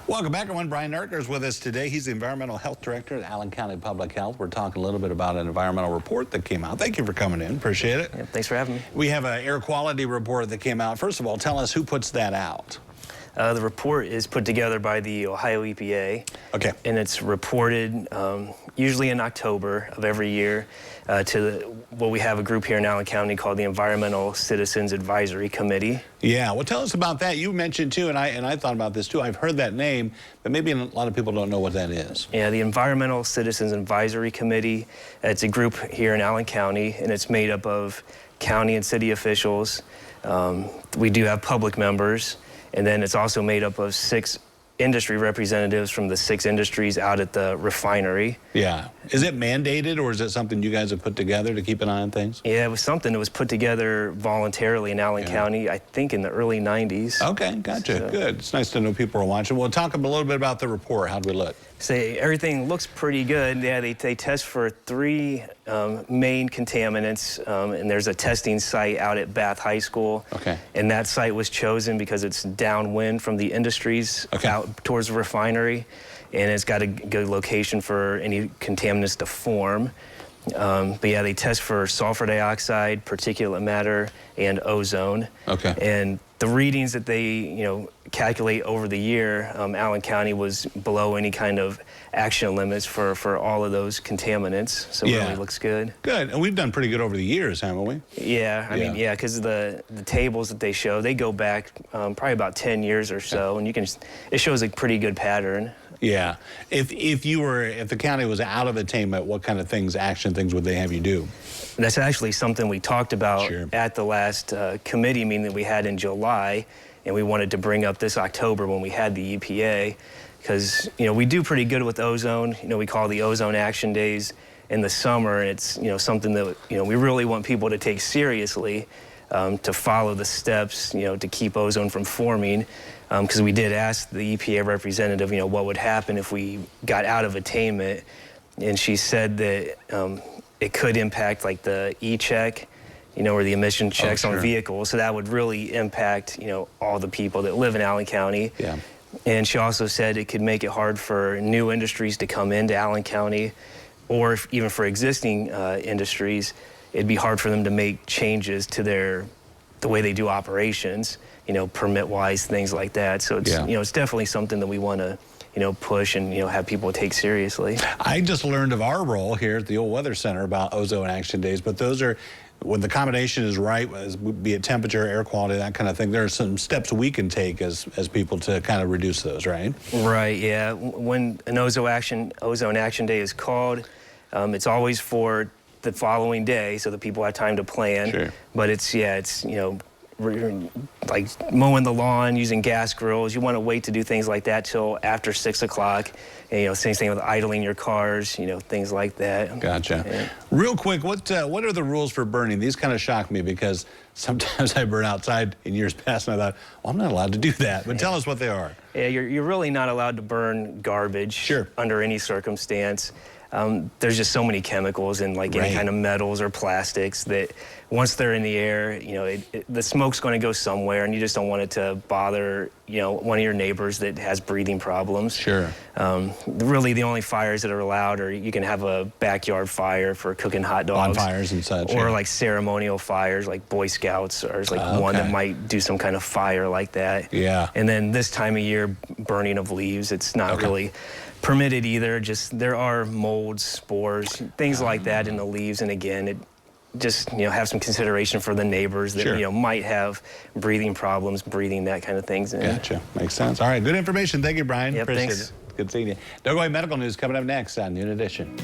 Welcome back, everyone. Brian Nartker is with us today. He's the Environmental Health Director at Allen County Public Health. We're talking a little bit about an environmental report that came out. Thank you for coming in. Appreciate it. Yeah, thanks for having me. We have an air quality report that came out. First of all, tell us who puts that out. The report is put together by the Ohio EPA. Okay. And it's reported usually in October of every year what we have a group here in Allen County called the Environmental Citizens Advisory Committee. Yeah, well, tell us about that. You mentioned too, and I thought about this too. I've heard that name, but maybe a lot of people don't know what that is. Yeah, the Environmental Citizens Advisory Committee. It's a group here in Allen County, and it's made up of county and city officials. We do have public members, and then it's also made up of 6 industry representatives from the 6 industries out at the refinery. Yeah. Is it mandated, or is it something you guys have put together to keep an eye on things? Yeah, it was something that was put together voluntarily in Allen County, I think in the early 90s. Okay, gotcha. So, good. It's nice to know people are watching. We'll talk a little bit about the report. How do we look? Say everything looks pretty good. Yeah, they test for 3 main contaminants, and there's a testing site out at Bath High School. Okay. And that site was chosen because it's downwind from the industries out towards the refinery, and it's got a good location for any contaminants to form. But yeah, they test for sulfur dioxide, particulate matter, and ozone. Okay. And the readings that they, calculate over the year, Allen County was below any kind of action limits for all of those contaminants. So it really looks good. Good. And we've done pretty good over the years, haven't we? Yeah. I mean, because the tables that they show, they go back probably about 10 years or so, and it shows a pretty good pattern. Yeah. If the county was out of attainment, what kind of action things would they have you do? That's actually something we talked about at the last committee meeting that we had in July, and we wanted to bring up this October when we had the EPA, because we do pretty good with ozone. We call the Ozone Action Days in the summer, and it's something that we really want people to take seriously, to follow the steps to keep ozone from forming. Because we did ask the EPA representative, what would happen if we got out of attainment, and she said that it could impact like the E-check, or the emission checks on vehicles. So that would really impact, all the people that live in Allen County. Yeah. And she also said it could make it hard for new industries to come into Allen County, or even for existing industries, it'd be hard for them to make changes to the way they do operations, permit-wise, things like that. So it's, it's definitely something that we want to, push and, have people take seriously. I just learned of our role here at the Old Weather Center about Ozone Action Days, but those are, when the combination is right, be it temperature, air quality, that kind of thing, there are some steps we can take as people to kind of reduce those, right? Right, yeah. When an Ozone Action Day is called, it's always for the following day, so that people have time to plan. Sure. But it's like mowing the lawn, using gas grills. You want to wait to do things like that till after 6 o'clock. And, same thing with idling your cars, things like that. Gotcha. Yeah. Real quick, what are the rules for burning? These kind of shock me because sometimes I burn outside in years past, and I thought, well, I'm not allowed to do that. But tell us what they are. Yeah, you're really not allowed to burn garbage under any circumstance. There's just so many chemicals and any kind of metals or plastics that once they're in the air, the smoke's going to go somewhere, and you just don't want it to bother, one of your neighbors that has breathing problems. Sure. Really, the only fires that are allowed are you can have a backyard fire for cooking hot dogs. Bonfires and such. Or like ceremonial fires, like Boy Scouts, or one that might do some kind of fire like that. Yeah. And then this time of year, burning of leaves, it's not really permitted either. Just there are molds, spores, things like that in the leaves, and again, it just have some consideration for the neighbors that might have breathing problems, breathing that kind of things. Gotcha, makes sense. All right, good information. Thank you, Brian. Yep, appreciate thanks. it. Good seeing you. Don't go away. Medical news coming up next on Noon Edition.